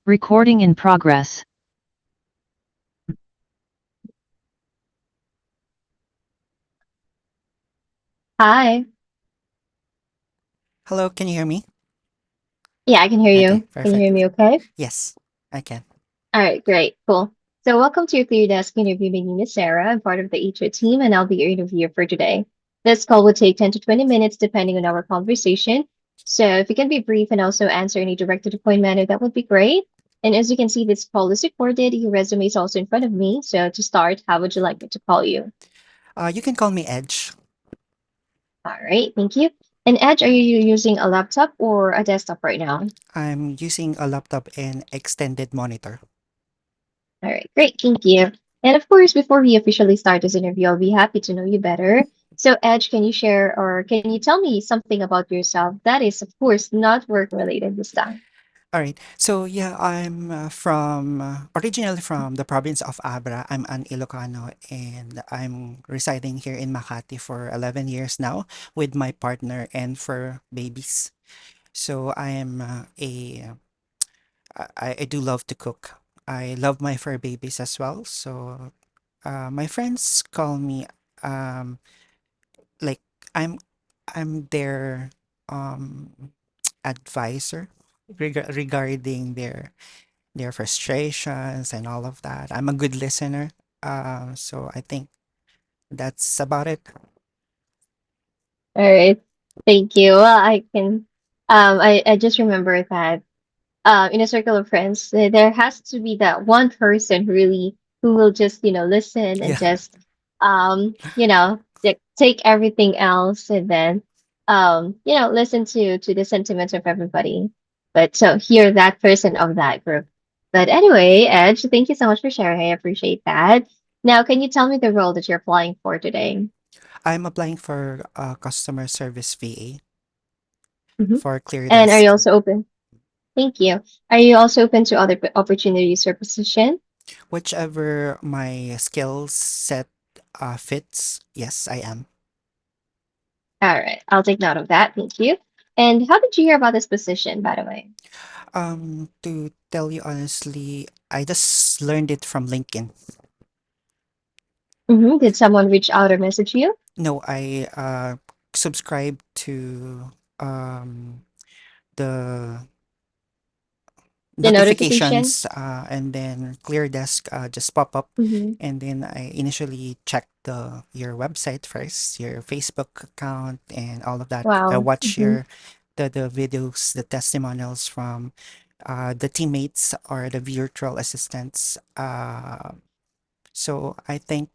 Recording in progress. Hi. Hello, can you hear me? Yeah, I can hear Okay, you. Can you perfect. hear me okay? Yes, I can. All right, great. Cool. So welcome to your ClearDesk interview. My name is Sarah. I'm part of the HR team, and I'll be your interviewer for today. This call will take 10 to 20 minutes, depending on our conversation. So if you can be brief and also answer any direct to the point manner, that would be great. And as you can see, this call is recorded. Your resume is also in front of me. So to start, how would you like me to call you? You can call me Edge. All right, thank you. And Edge, are you using a laptop or a desktop right now? I'm using a laptop and extended monitor. All right, great. Thank you. And of course, before we officially start this interview, I'll be happy to know you better. So, Edge, can you share or can you tell me something about yourself that is, of course, not work related this time? All right. So yeah, I'm from originally from the province of Abra. I'm an Ilocano and I'm residing here in Makati for 11 years now with my partner and for babies. So I am I do love to cook. I love my fur babies as well. So my friends call me um like I'm I'm their um advisor regarding their frustrations and all of that. I'm a good listener. So I think that's about it. All right, thank you. Well, I can, I just remember that in a circle of friends, there has to be that one person who will just, listen and Yeah. just, take everything else and then, listen to the sentiments of everybody. But so you're that person of that group. But anyway, Edge, thank you so much for sharing. I appreciate that. Now, can you tell me the role that you're applying for today? I'm applying for customer service VA Hmm. for And are you ClearDesk. also open? Thank you. Are you also open to other opportunities or position? Whichever my skill set fits, yes, I am. All right, I'll take note of that. Thank you. And how did you hear about this position, by the way? To tell you honestly, I just learned it from LinkedIn. Did someone reach out or message you? No, I subscribe to um, the The notification? notifications and then ClearDesk just pop up, Mm-hmm. and then I initially check the your website first, your Facebook account, and all of that. I Wow. watch Mm-hmm. your the videos, the testimonials from the teammates or the virtual assistants. So I think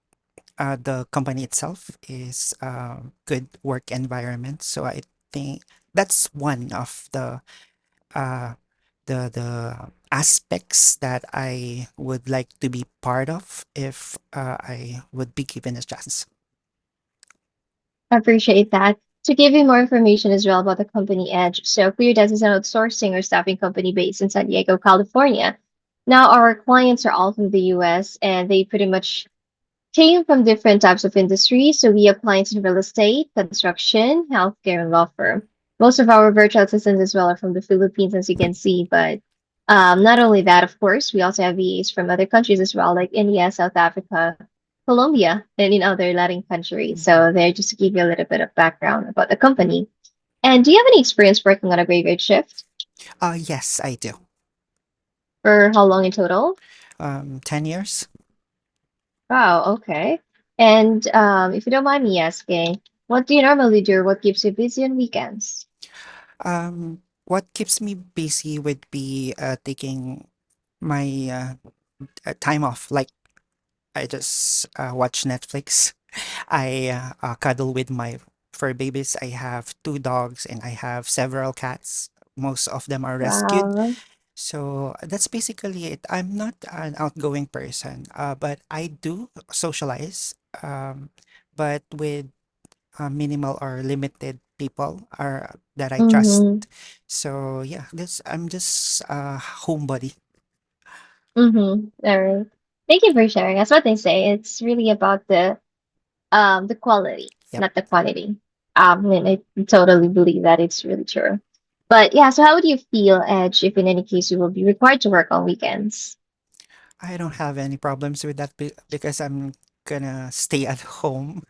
the company itself is a good work environment. So I think that's one of uh, the aspects that I would like to be part of if I would be given a chance. I appreciate that. To give you more information as well about the company Edge, so ClearDesk is an outsourcing or staffing company based in San Diego, California. Now, our clients are all from the US and they pretty much came from different types of industries. So we have clients in real estate, construction, healthcare, and law firm. Most of our virtual assistants as well are from the Philippines, as you can see. But not only that, of course, we also have VAs from other countries as well, like India, South Africa, Colombia, and in other Latin countries. Mhm. So there, just to give you a little bit of background about the company. And do you have any experience working on a graveyard shift? Yes, I do. For how long in total? 10 years. Wow, okay. And if you don't mind me asking, what do you normally do? What keeps you busy on weekends? What keeps me busy would be taking my time off. Like I just watch Netflix. I cuddle with my fur babies. I have two dogs and I have several cats. Most of them are rescued. Wow. So that's basically it. I'm not an outgoing person, but I do socialize, but with minimal or limited people are that I trust. Mm-hmm. So yeah, this I'm just a homebody. Mm-hmm. All right. Thank you for sharing. That's what they say. It's really about the quality, Yep. not the quantity. And I totally believe that it's really true. But yeah, so how would you feel, Edge, if in any case you will be required to work on weekends? I don't have any problems with that because I'm gonna stay at home.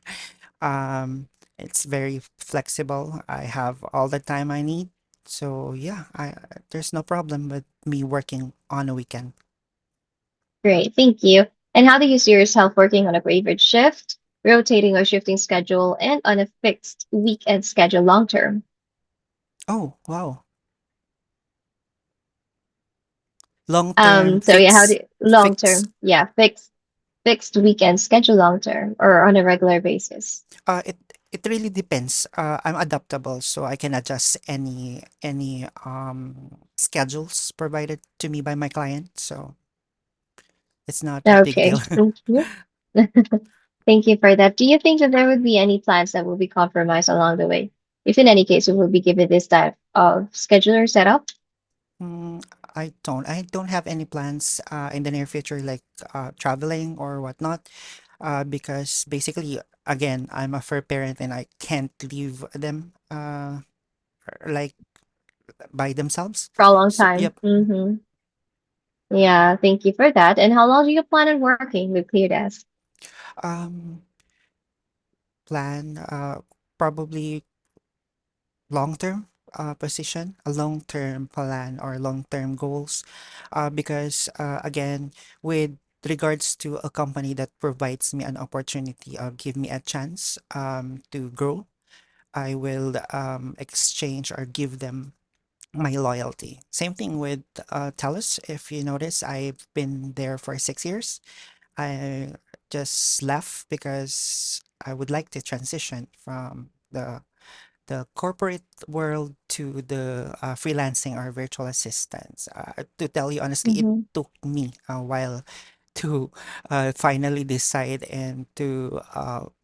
Um, it's very flexible. I have all the time I need. So yeah, there's no problem with me working on a weekend. Great, thank you. And how do you see yourself working on a graveyard shift, rotating or shifting schedule, and on a fixed weekend schedule long term? Oh, wow. Long term So yeah, how do long fix. term? Yeah, fixed weekend schedule long term or on a regular basis. It really depends. I'm adaptable, so I can adjust any schedules provided to me by my client. So it's not a big Okay, deal. thank you. Thank you for that. Do you think that there would be any plans that will be compromised along the way? If in any case you will be given this type of scheduler setup? Mm, I don't have any plans in the near future, like traveling or whatnot, because basically, again, I'm a fur parent and I can't leave them like by themselves. For a long So, time. yep. Yeah, thank you for that. And how long do you plan on working with ClearDesk? Um, Plan probably long-term position, a long-term plan or long-term goals, because again, with regards to a company that provides me an opportunity, give me a chance to grow, I will exchange or give them my loyalty. Same thing with TELUS. If you notice, I've been there for 6 years. I just left because I would like to transition from the corporate world to the freelancing or virtual assistants. To tell you honestly, it Mm-hmm. took me a while to finally decide and to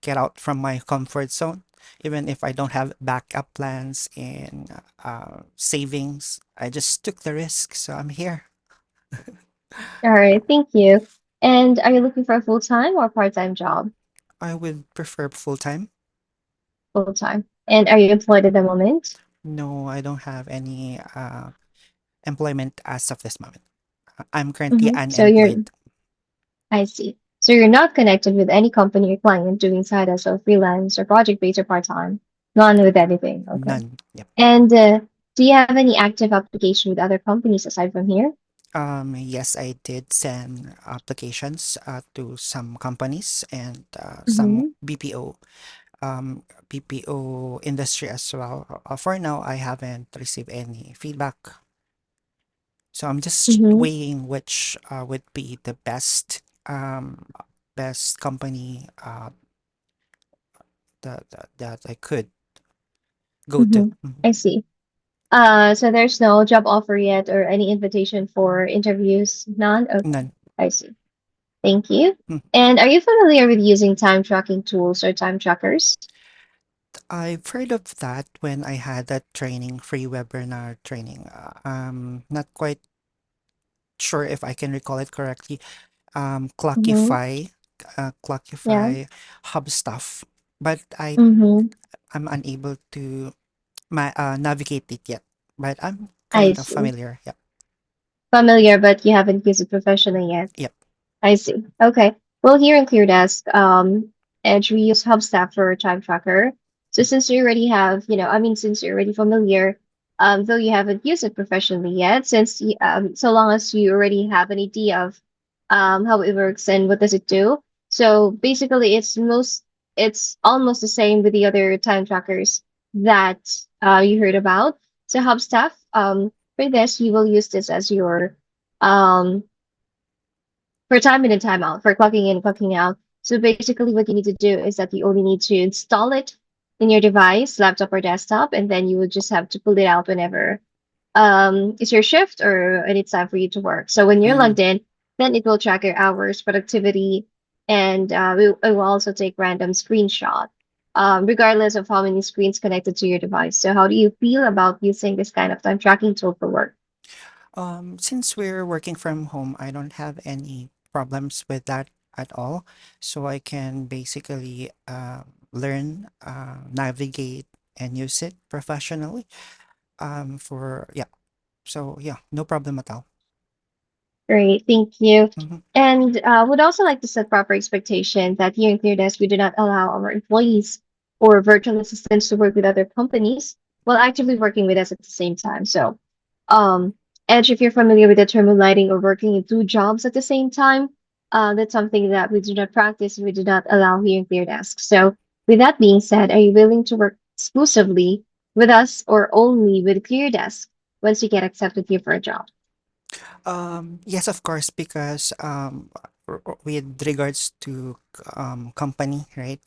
get out from my comfort zone. Even if I don't have backup plans and savings, I just took the risk. So I'm here. All right, thank you. And are you looking for a full-time or part-time job? I would prefer full time. Full-time. And are you employed at the moment? No, I don't have any employment as of this moment. I'm currently So you're, unemployed. I see. So you're not connected with any company or client doing side hustle, freelance, or project-based or part-time? None with anything. Okay. None. Yep. And do you have any active application with other companies aside from here? Yes, I did send applications to some companies and some Mm-hmm. BPO industry as well. For now, I haven't received any feedback. So I'm just Mm-hmm. weighing which would be the best company that I could go to. Mm-hmm. I see. So there's no job offer yet or any invitation for interviews? None? Okay. None. I see. Thank you. Hmm. And are you familiar with using time tracking tools or time trackers? I've heard of that when I had that training, free webinar training. Not quite sure if I can recall it correctly. Mm-hmm. Yeah. Clockify, Hub stuff, but Mm-hmm. I'm unable to navigate it yet. But I'm I kind of see. familiar. Yep, Familiar, but you haven't used it professionally yet. yep. I see. Okay. Well, here in ClearDesk, Edge, we use Hubstaff for time tracker. So since you already have, since you're already familiar, though you haven't used it professionally yet, so long as you already have an idea of how it works and what does it do. So basically, it's almost the same with the other time trackers that you heard about. So Hubstaff, for this, you will use this as your um for time in and time out, for clocking in, clocking out. So basically, what you need to do is that you only need to install it in your device, laptop or desktop, and then you would just have to pull it out whenever it's your shift or and it's time for you to work. So when you're Mm, logged in, then it will track your hours, productivity, and it will also take random screenshot, regardless of how many screens connected to your device. So how do you feel about using this kind of time tracking tool for work? since we're working from home, I don't have any problems with that at all. So I can basically learn, navigate, and use it professionally. For yeah. So yeah, no problem at all. Great, thank you. Mm-hmm. And would also like to set proper expectation that here in ClearDesk, we do not allow our employees or virtual assistants to work with other companies while actively working with us at the same time. So, um, Edge, if you're familiar with the term moonlighting or working in two jobs at the same time, that's something that we do not practice and we do not allow here in ClearDesk. So, with that being said, are you willing to work exclusively with us or only with ClearDesk once you get accepted here for a job? Yes, of course, because with regards to company, right?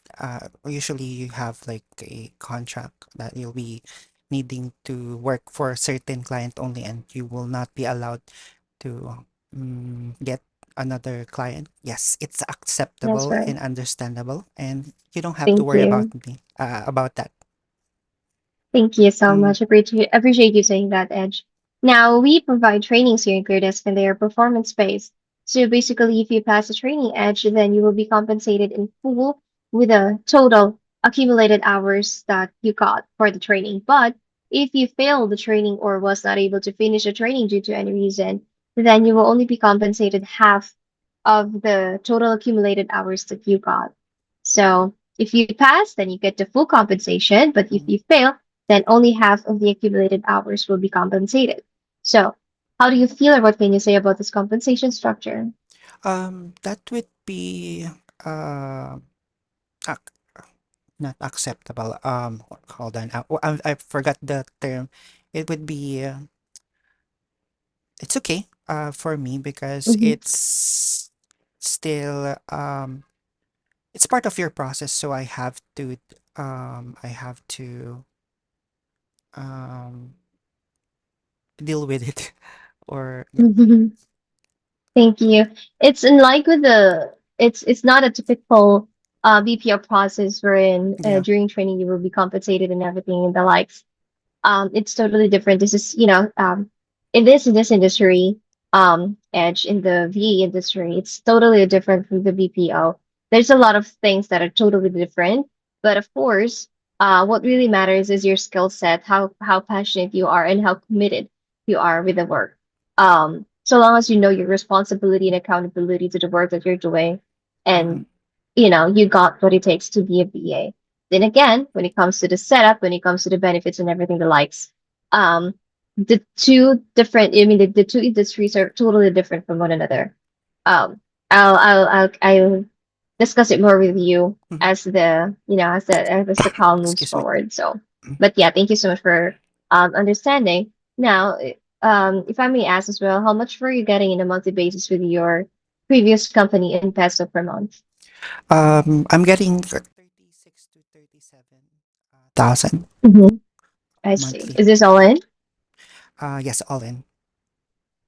Usually you have like a contract that you'll be needing to work for a certain client only, and you will not be allowed to get another client. Yes, it's That's acceptable right. and understandable, and you don't have to Thank worry you. about that. Thank you so Mm, much. Appreciate you saying that, Edge. Now, we provide trainings here in ClearDesk and they are performance based. So basically, if you pass the training, Edge, then you will be compensated in full with a total accumulated hours that you got for the training. But if you fail the training or was not able to finish the training due to any reason, then you will only be compensated half of the total accumulated hours that you got. So if you pass, then you get the full compensation. But if mm. you fail, then only half of the accumulated hours will be compensated. So, how do you feel or what can you say about this compensation structure? That would be uh, ac- not acceptable. Hold on. I forgot the term. It would be. It's okay. For me because Hmm. it's still it's part of your process. So I have to um deal with it. Or yeah, Thank you. It's in like with the it's not a typical BPO process wherein yeah. during training you will be compensated and everything and the likes. It's totally different. This is, in this industry, Edge in the VA industry, it's totally different from the BPO. There's a lot of things that are totally different, but of course, what really matters is your skill set, how passionate you are, and how committed you are with the work. So long as you know your responsibility and accountability to the work that you're doing, Mm-hmm, and you got what it takes to be a VA. Then again, when it comes to the setup, when it comes to the benefits and everything the likes, um, the two industries are totally different from one another. Um, I'll discuss it more with you mm-hmm. as the call moves Excuse me. forward. So, Mm. but yeah, thank you so much for understanding. Now, if I may ask as well, how much were you getting in a monthly basis with your previous company in peso per month? I'm getting 36 to 37 thousand Hmm. I see. monthly. Is this all in? Yes, all in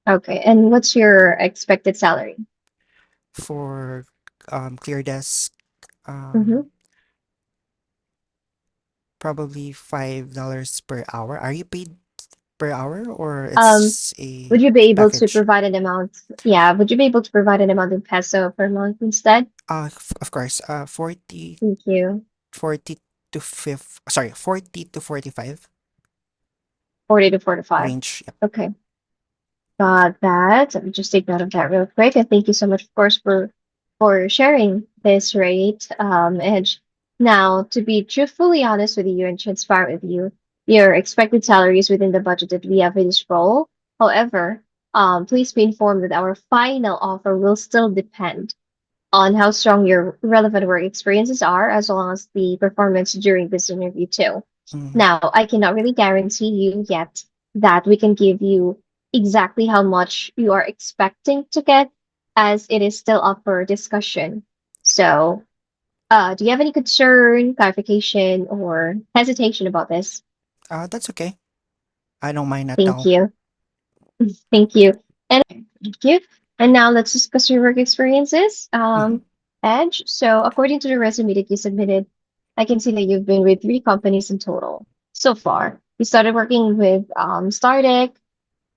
Okay. And what's your expected salary? for ClearDesk. Mm-hmm. Um, Probably $5 per hour. Are you paid per hour or Um, it's would a you be able to package? provide an amount? Yeah, would you be able to provide an amount in peso per month instead? Of course, 40, Thank you. 40 to 5, sorry, 40 to 45 40 to 45. range. Yep. Okay. Got that. Let me just take note of that real quick. And thank you so much, of course, for sharing this rate, Edge. Now, to be truthfully honest with you and transparent with you, your expected salary is within the budget that we have for this role. However, please be informed that our final offer will still depend on how strong your relevant work experiences are, as well as the performance during this interview, too. Mhm. Now, I cannot really guarantee you yet that we can give you exactly how much you are expecting to get, as it is still up for discussion. So, do you have any concern, clarification, or hesitation about this? That's okay. I don't mind at Thank all. you. Thank you. And thank you. And now let's discuss your work experiences, Mhm. Edge. So according to the resume that you submitted, I can see that you've been with three companies in total so far. You started working with Stardeck,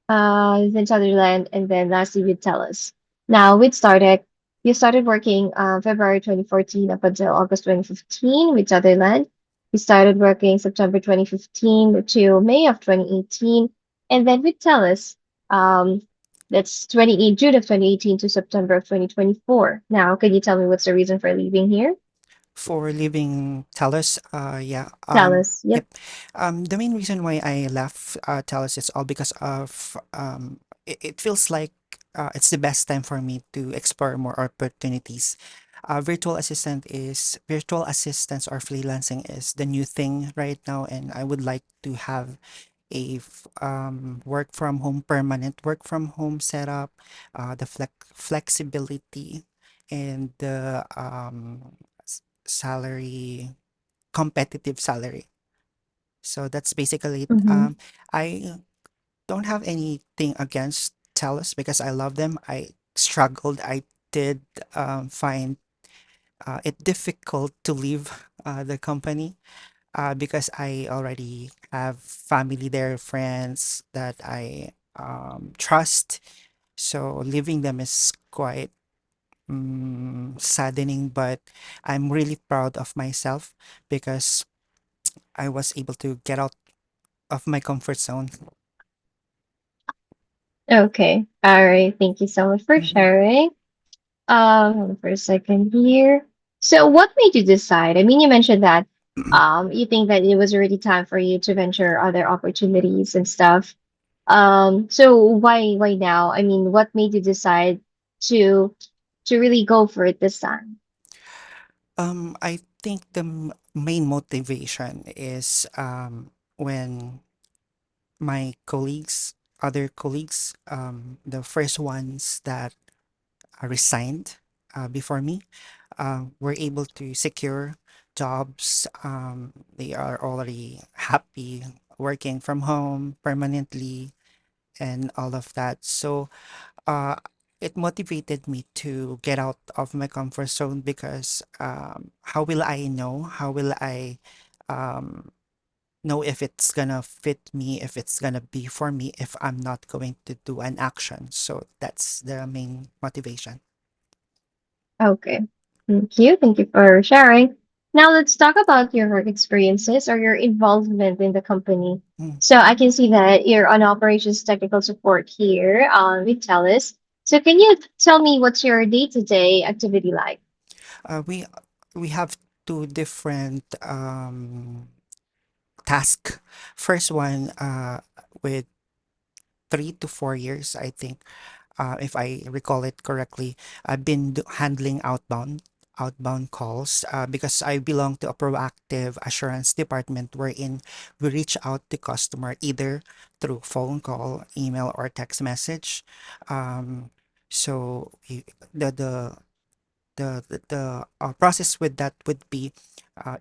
then Sutherland, and then lastly with TELUS. Now with Stardeck, you started working February 2014 up until August 2015 with Sutherland. You started working September 2015 to May of 2018. And then with TELUS, um, that's 28 June of 2018 to September of 2024. Now, can you tell me what's the reason for leaving here? For leaving TELUS, TELUS, yep. yep. The main reason why I left TELUS is all because of it feels like it's the best time for me to explore more opportunities. Virtual assistants or freelancing is the new thing right now, and I would like to have work from home, permanent work from home setup, the flexibility, and the salary, competitive salary. So that's basically it. Mm-hmm. I don't have anything against TELUS because I love them. I struggled. I did find it difficult to leave the company because I already have family there, friends that I trust. So leaving them is quite saddening, but I'm really proud of myself because I was able to get out of my comfort zone. Okay. All right. Thank you so much for Mhm. sharing. Hold on for a second here. So what made you decide? I mean, you mentioned that you think that it was already time for you to venture other opportunities and stuff. So why now? I mean, what made you decide to to really go for it this time? I think the main motivation is when my colleagues, other colleagues, the first ones that resigned before me, were able to secure jobs. They are already happy working from home permanently and all of that. So uh, it motivated me to get out of my comfort zone because how will I know? How will I um, know if it's gonna fit me, if it's gonna be for me, if I'm not going to do an action? So that's the main motivation. Okay. Thank you. Thank you for sharing. Now let's talk about your work experiences or your involvement in the company. Mm. So I can see that you're on operations technical support here with TELUS. So can you tell me what's your day-to-day activity like? We have two different tasks. First one with 3 to 4 years, I think, if I recall it correctly, I've been handling outbound calls because I belong to a proactive assurance department wherein we reach out to customer either through phone call, email, or text message. Um, so the process with that would be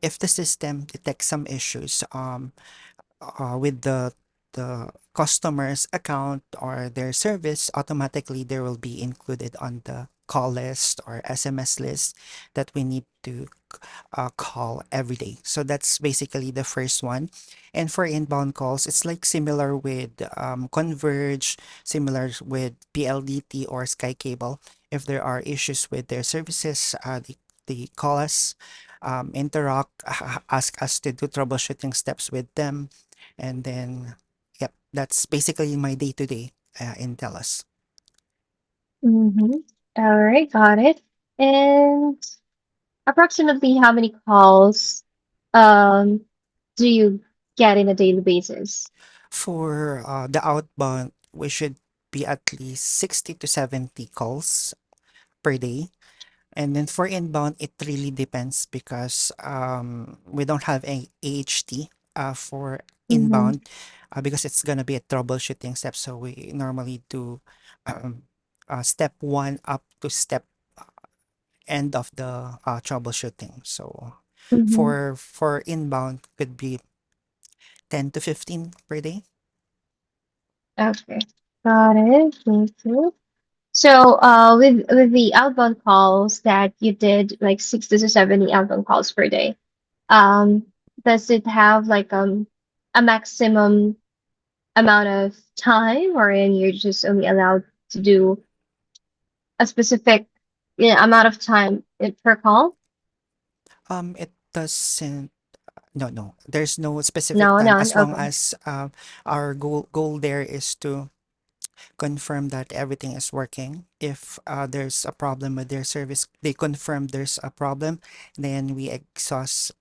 if the system detects some issues with the customer's account or their service, automatically they will be included on the call list or SMS list that we need to call every day. So that's basically the first one. And for inbound calls, it's like similar with Converge, similar with PLDT or Sky Cable. If there are issues with their services, they call us, interact, ask us to do troubleshooting steps with them, and then, yep, that's basically my day to day in TELUS. Mm-hmm. All right, got it. And approximately how many calls um do you get in a daily basis? For the outbound, we should be at least 60 to 70 calls per day. And then for inbound, it really depends because we don't have a AHT for Mm-hmm. inbound because it's going to be a troubleshooting step. So we normally do um, step one up to step end of the troubleshooting. So Mm-hmm. for inbound could be 10 to 15 per day. Okay, got it. Thank you. So, with the outbound calls that you did, like 60 to 70 outbound calls per day, um, does it have like a maximum amount of time, wherein you're just only allowed to do a specific, amount of time per call? It doesn't. No, no, there's no specific No, time none. as long Okay. as our goal there is to confirm that everything is working. If there's a problem with their service, they confirm there's a problem, then we exhaust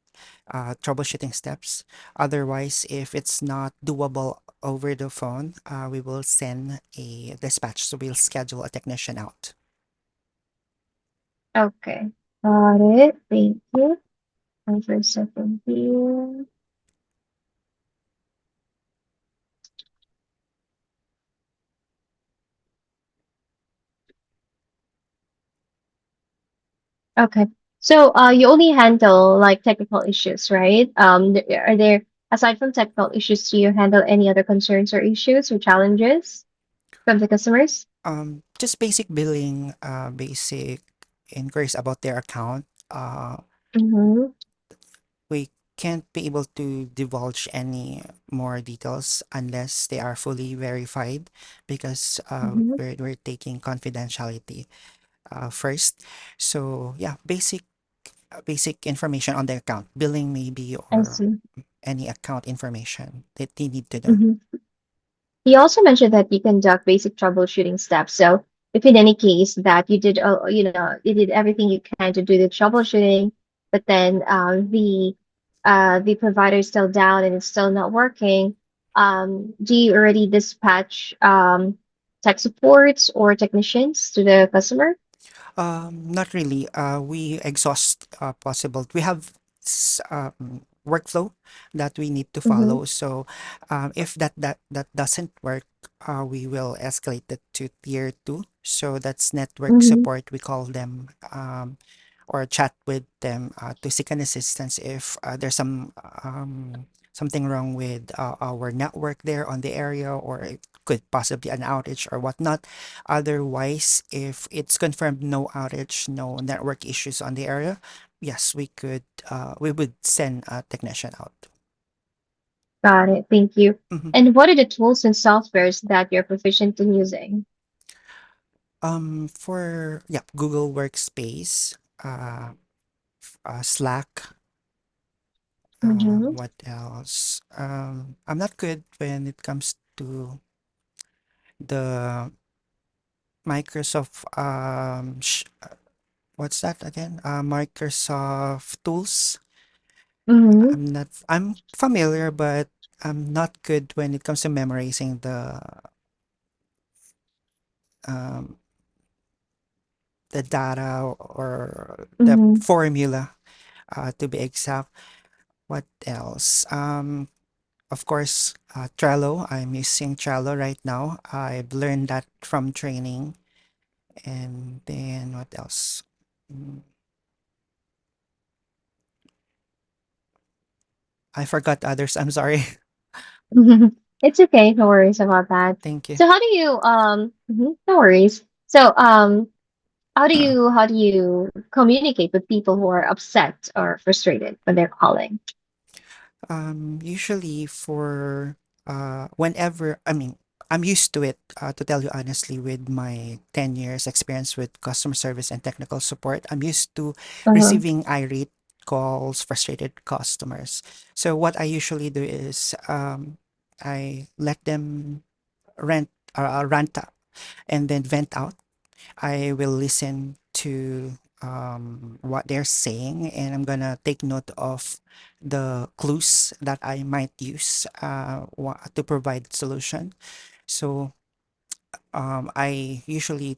troubleshooting steps. Otherwise, if it's not doable over the phone, we will send a dispatch. So we'll schedule a technician out. Okay. Got it. Thank you. And for a second here. Okay. So, you only handle like technical issues, right? Are there, aside from technical issues, do you handle any other concerns or issues or challenges from the customers? Just basic billing, basic inquiries about their account. Mm-hmm. We can't be able to divulge any more details unless they are fully verified because Mm-hmm. we're taking confidentiality first. So yeah, basic information on the account, billing maybe, I or see. any account information that they need to know. Mm-hmm. You also mentioned that you conduct basic troubleshooting steps. So, if in any case that you did, you did everything you can to do the troubleshooting, but then the provider is still down and it's still not working, do you already dispatch tech supports or technicians to the customer? Not really. We exhaust possible. We have workflow that we need to Mm-hmm. follow. So, if that doesn't work, we will escalate it to tier two. So that's network Mm-hmm. support. We call them, or chat with them to seek an assistance if there's something wrong with our network there on the area, or it could possibly an outage or whatnot. Otherwise, if it's confirmed no outage, no network issues on the area, yes, we would send a technician out. Got it. Thank you. Mhm. And what are the tools and softwares that you're proficient in using? For yeah, Google Workspace, Slack. Mm-hmm. What else? I'm not good when it comes to the Microsoft. What's that again? Microsoft tools. Mm-hmm. I'm familiar, but I'm not good when it comes to memorizing um, the data or the Mm-hmm. formula, to be exact. What else? Of course, Trello. I'm using Trello right now. I've learned that from training. And then what else? Mm, I forgot others. I'm sorry. It's okay, no worries about that. Thank you. So how do you no worries. So how do you communicate with people who are upset or frustrated when they're calling? Usually for whenever, I mean, I'm used to it, to tell you honestly, with my 10 years experience with customer service and technical support. I'm used to Uh-huh. receiving irate calls, frustrated customers. So what I usually do is I let them rant and then vent out. I will listen to what they're saying, and I'm gonna take note of the clues that I might use to provide solution. So I usually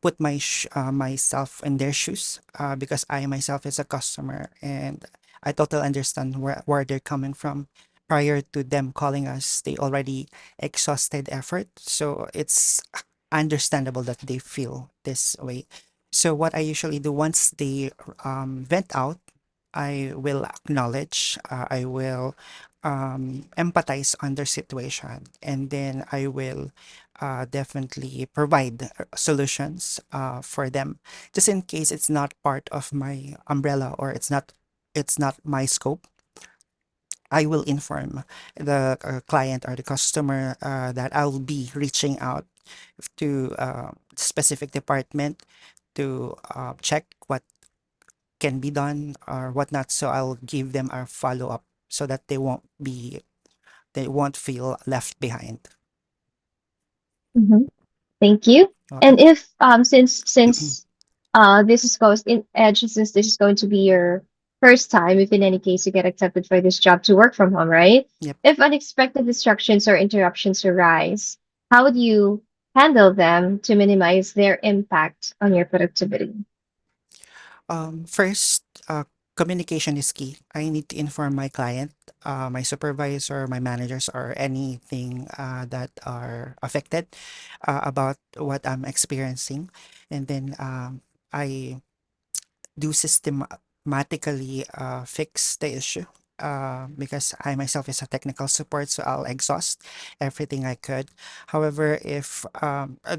put myself in their shoes, because I myself is a customer, and I totally understand where they're coming from. Prior to them calling us, they already exhausted effort, so it's understandable that they feel this way. So what I usually do once they vent out, I will acknowledge, I will empathize on their situation, and then I will definitely provide solutions for them, just in case it's not part of my umbrella, or it's not my scope. I will inform the client or the customer that I'll be reaching out to specific department to check can be done or whatnot. So I'll give them a follow up so that they won't feel left behind. Mhm. Thank you. And Welcome. if since this is goes in Edge, since this is going to be your first time, if in any case you get accepted for this job to work from home, right? Yep. If unexpected distractions or interruptions arise, how would you handle them to minimize their impact on your productivity? First, communication is key. I need to inform my client, my supervisor, my managers, or anything that are affected about what I'm experiencing, and then I do systematically fix the issue. Because I myself is a technical support, so I'll exhaust everything I could. However, if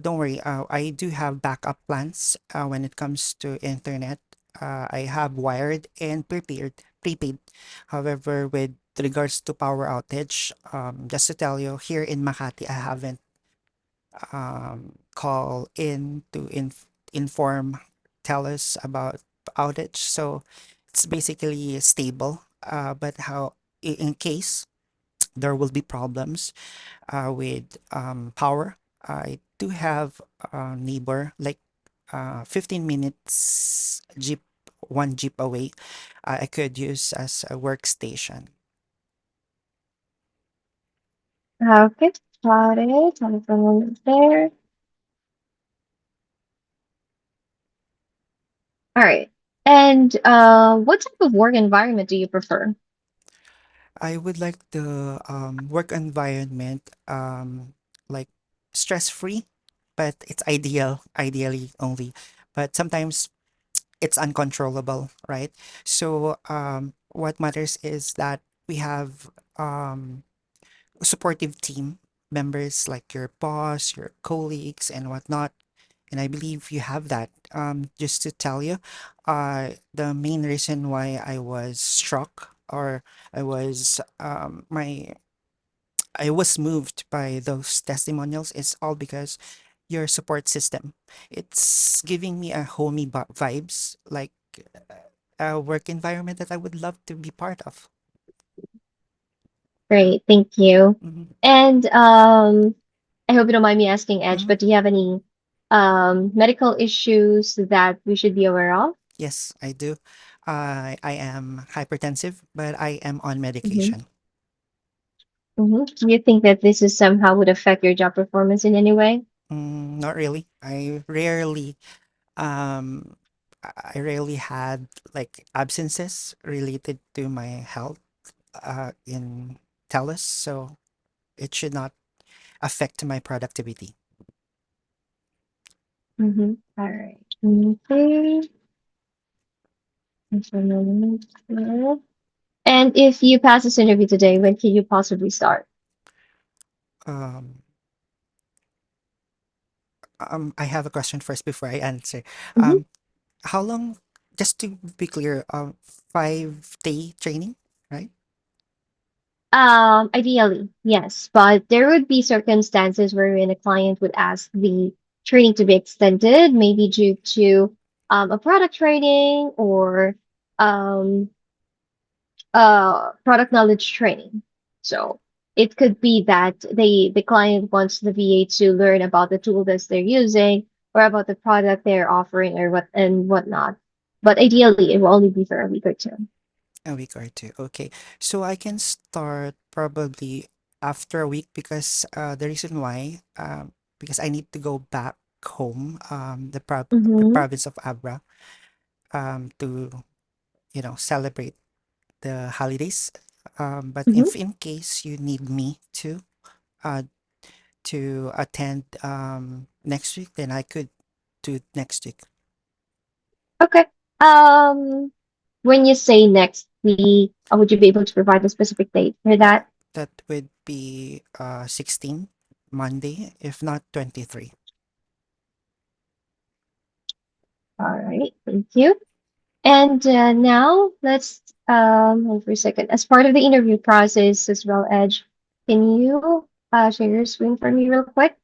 don't worry, I do have backup plans when it comes to internet. I have wired and prepaid. However, with regards to power outage, just to tell you, here in Makati, I haven't call in to inform, tell us about outage. So it's basically stable. But how in case there will be problems with power, I do have a neighbor like 15 minutes jeep, one jeep away. I could use as a workstation. Okay, got it. Telephone there. All right. And what type of work environment do you prefer? I would like the work environment like stress free, but it's ideally only. But sometimes it's uncontrollable, right? So what matters is that we have a supportive team members like your boss, your colleagues, and whatnot. And I believe you have that. Just to tell you, the main reason why I was struck or I was I was moved by those testimonials is all because your support system. It's giving me a homey vibes, like a work environment that I would love to be part of. Great, thank you. Hmm. And I hope you don't mind me asking, Edge, Hmm. but do you have any medical issues that we should be aware of? Yes, I do. I am hypertensive, but I am on Mm-hmm. medication. Do you think that this is somehow would affect your job performance in any way? Not really. Um, I rarely had like absences related to my health in TELUS, so it should not affect my productivity. Mm-hmm. All right. Okay. And if you pass this interview today, when can you possibly start? Um, I have a question first before I answer. Mm-hmm. How long, just to be clear, 5 day training, right? Ideally, yes, but there would be circumstances wherein a client would ask the training to be extended, maybe due to a product training or um, product knowledge training. So it could be that the client wants the VA to learn about the tool that they're using or about the product they're offering or what and whatnot. But ideally, it will only be for a week or two. A week or two. Okay. So I can start probably after a week because the reason why, because I need to go back home, the Mm-hmm. province of Abra, to, celebrate the holidays. But Mm-hmm. if in case you need me uh, to attend next week, then I could do it next week. Okay. Um, when you say next week, would you be able to provide a specific date for Uh, that? that would be 16 Monday, if not 23. All right, thank you. And now let's hold for a second. As part of the interview process as well, Edge, can you share your screen for me real quick?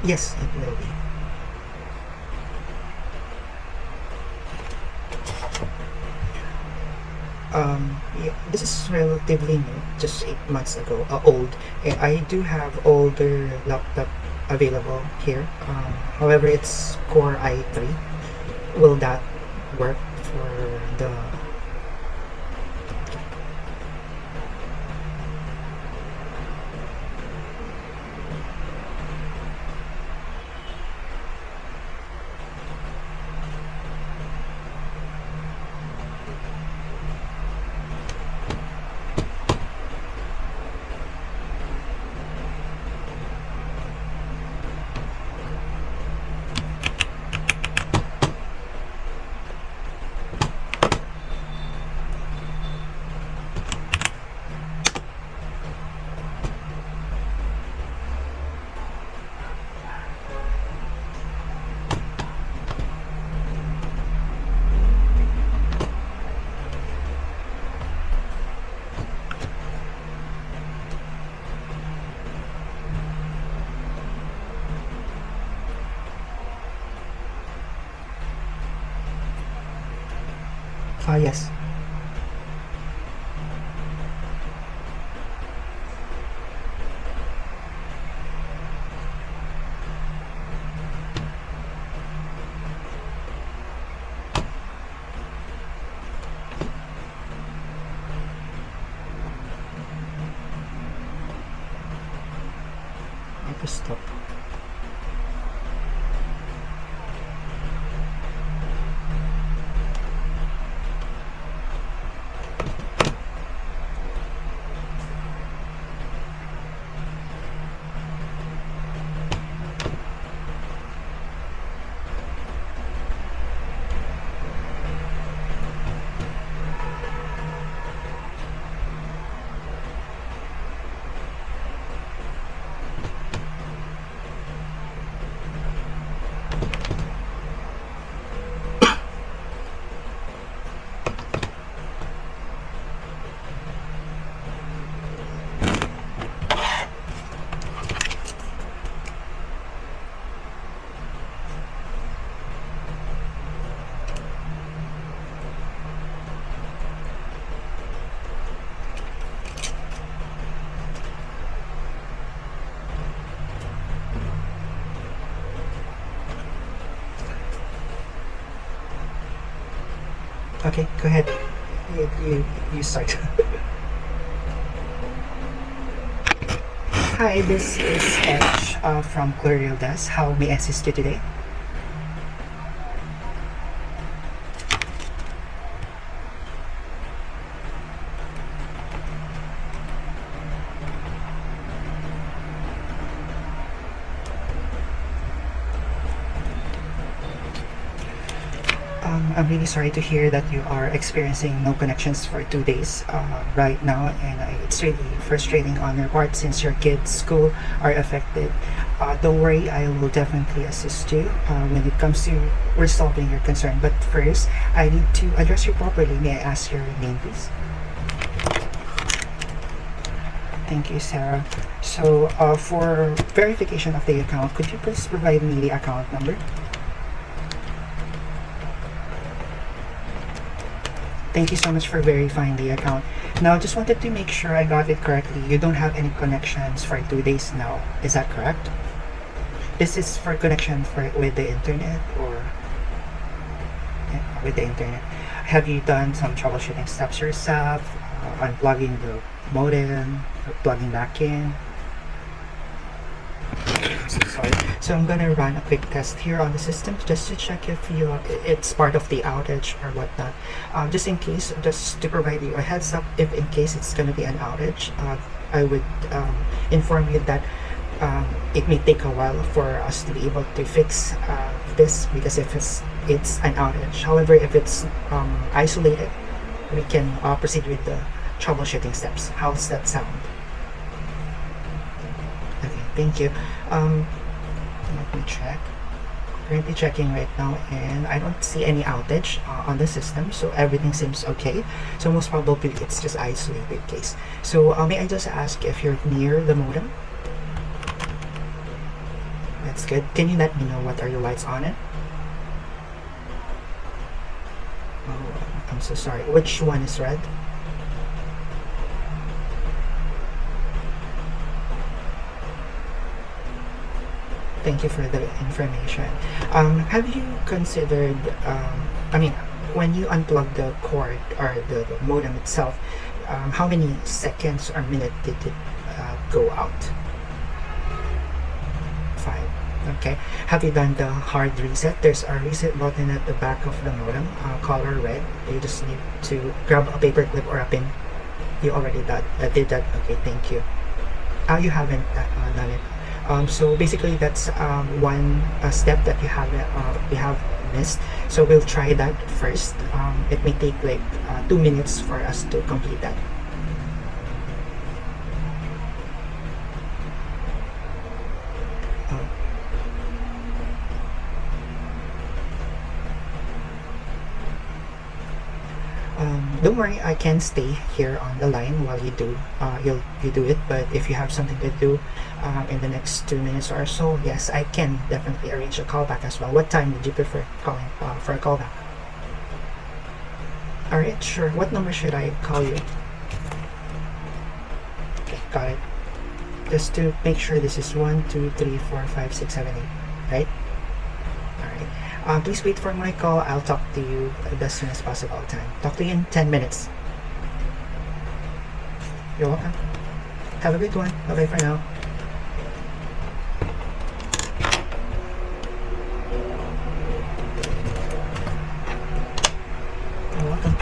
Yes, it will be. Yeah, this is relatively new, just 8 months ago, old. I do have older laptop available here. However, it's Core i3. Will that work for the? Yes. I'll just stop. Okay, go ahead. You start. Hi, this is Edge from ClearDesk. How may I assist you today? I'm really sorry to hear that you are experiencing no connections for 2 days right now, and it's really frustrating on your part since your kids' school are affected. Don't worry, I will definitely assist you when it comes to resolving your concern. But first, I need to address you properly. May I ask your name, please? Thank you, Sarah. So, for verification of the account, could you please provide me the account number? Thank you so much for verifying the account. Now, just wanted to make sure I got it correctly. You don't have any connections for 2 days now. Is that correct? This is for connection with the internet or with the internet. Have you done some troubleshooting steps yourself? Unplugging the modem, or plugging back in? So sorry. So I'm gonna run a quick test here on the system just to check if it's part of the outage or whatnot. Just in case, just to provide you a heads up, if in case it's gonna be an outage, I would inform you that it may take a while for us to be able to fix this because if it's an outage. However, if it's isolated, we can proceed with the troubleshooting steps. How's that sound? Okay, thank you. Let me check. Currently checking right now, and I don't see any outage on the system, so everything seems okay. So most probably it's just isolated case. So may I just ask if you're near the modem? That's good. Can you let me know what are your lights on it? Oh, I'm so sorry. Which one is red? Thank you for the information. Have you considered, I mean, when you unplug the cord or the modem itself, how many seconds or minute did it go out? 5. Okay. Have you done the hard reset? There's a reset button at the back of the modem, color red. You just need to grab a paper clip or a pin. You already did that. Okay, thank you. You haven't done it. So basically, that's one step that we have missed. So we'll try that first. It may take like 2 minutes for us to complete that. Um, don't worry, I can stay here on the line while you do you do it. But if you have something to do in the next 2 minutes or so, yes, I can definitely arrange a callback as well. What time would you prefer calling for a callback? All right, sure. What number should I call you? Okay, got it. Just to make sure, this is 1, 2, 3, 4, 5, 6, 7, 8, right? All right. Please wait for my call. I'll talk to you as soon as possible. Talk to you in 10 minutes. You're welcome. Have a good one. Bye-bye for now. You're welcome.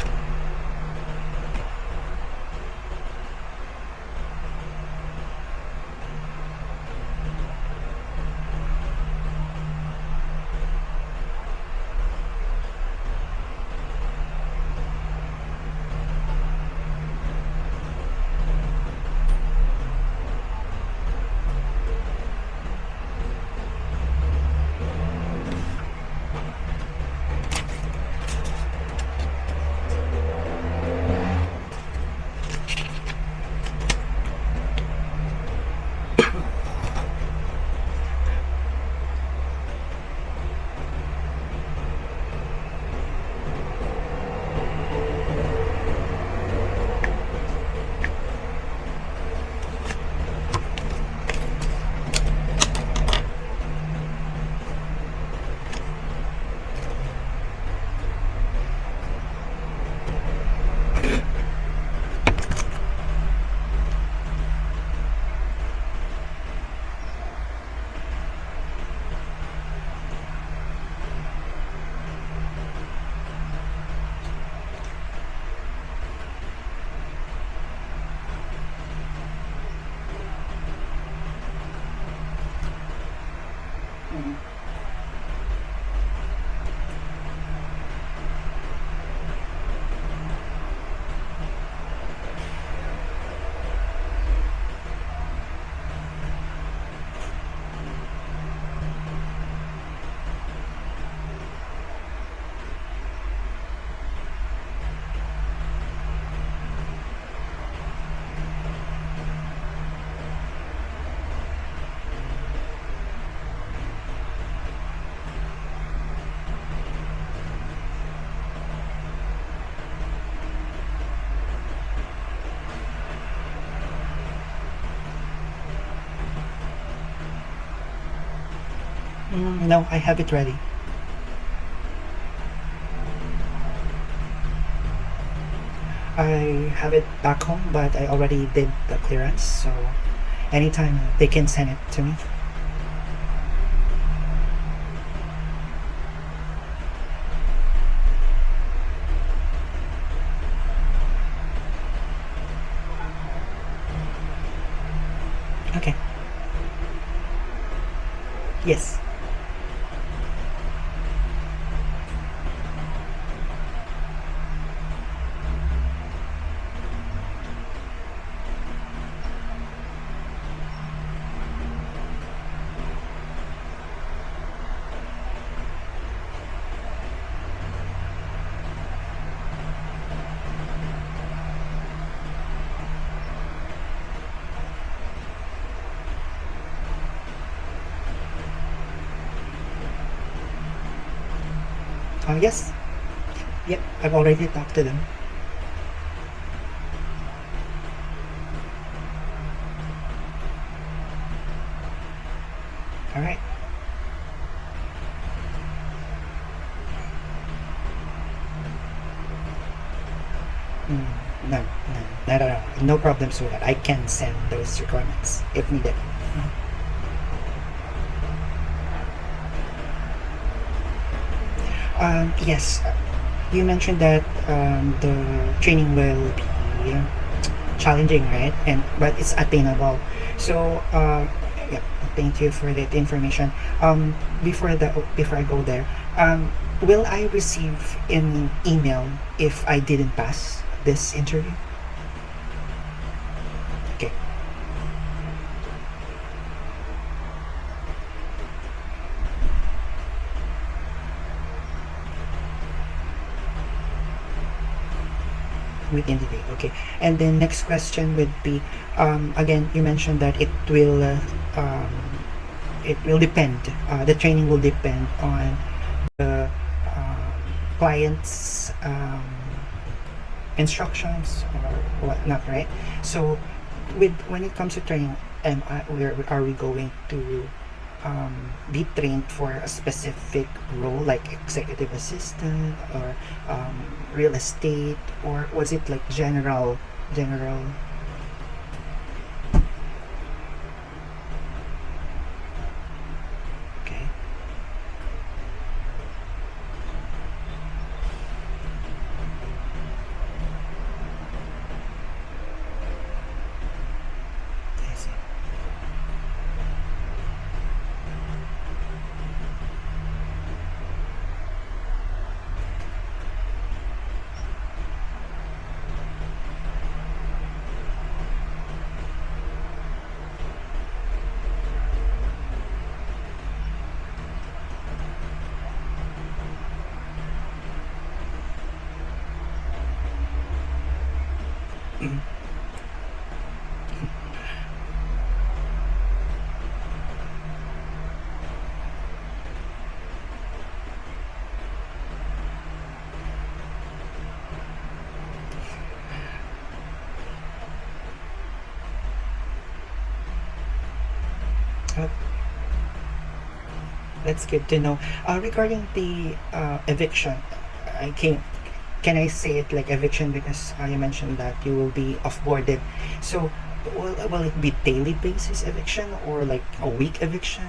No, I have it ready. I have it back home, but I already did the clearance, so anytime they can send it to me. Okay. Yes. Yes. Yep. I've already talked to them. All right. Mm, no, no, not at all. No problems with that. I can send those requirements if needed. Yes, you mentioned that the training will be challenging, right? And but it's attainable. So, yeah, thank you for that information. Before I go there, will I receive an email if I didn't pass this interview? Okay. Within the day. Okay. And then next question would be, again, you mentioned that um, it will depend. The training will depend on the client's instructions or whatnot, right? So, with when it comes to training, where are we going to be trained for a specific role, like executive assistant or real estate, or was it like general? Okay, I see. Uh, that's good to know. Regarding the eviction, I can I say it like eviction because you mentioned that you will be offboarded. So will it be daily basis eviction or like a week eviction?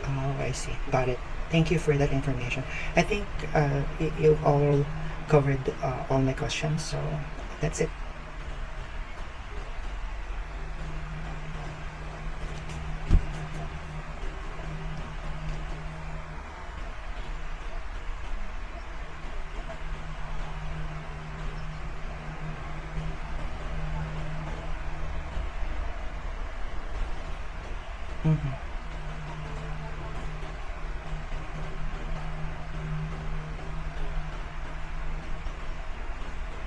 Oh, I see. Got it. Thank you for that information. I think you've all covered all my questions, so that's it. Hmm.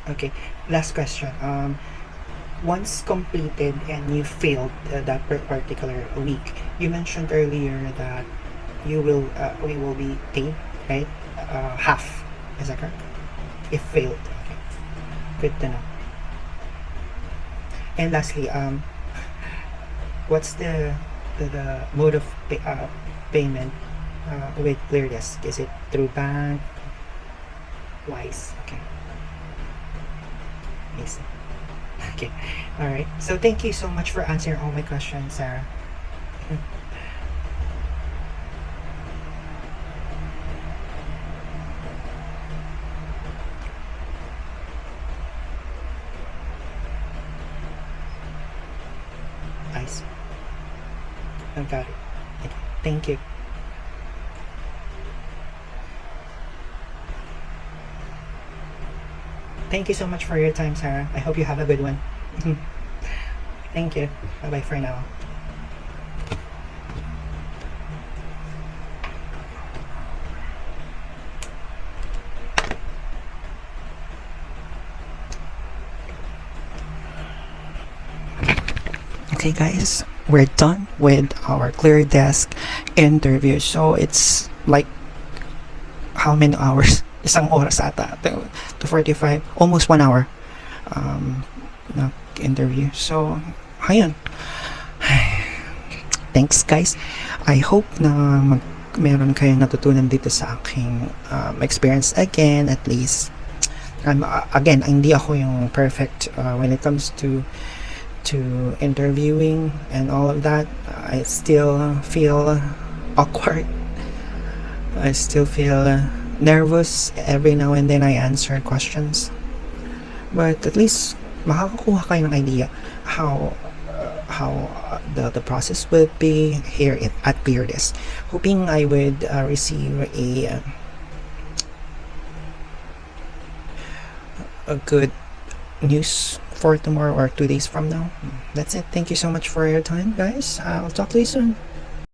Okay. Last question. Once completed and you failed that particular week, you mentioned earlier that we will be paid, right? Half. Is that correct? If failed. Okay. Good to know. And lastly, what's the mode of payment with ClearDesk? Is it through bank, Wise? Okay, I see. Okay, all right. So thank you so much for answering all my questions, Sarah. I see. I got it. Okay, thank you. Thank you so much for your time, Sarah. I hope you have a good one. Thank you. Bye bye for now. Okay, guys, we're done with our ClearDesk interview. So it's like how many hours? Isang oras ata. To 45, almost 1 hour na interview. So, ayun. Thanks, guys. I hope na meron kayong natutunan dito sa aking experience again, at least. Again, hindi ako yung perfect when it comes to interviewing and all of that. I still feel awkward. I still feel nervous every now and then I answer questions. But at least makakakuha kayo ng idea how the process would be here at ClearDesk. Hoping I would receive a good news for tomorrow or 2 days from now. That's it. Thank you so much for your time, guys. I'll talk to you soon.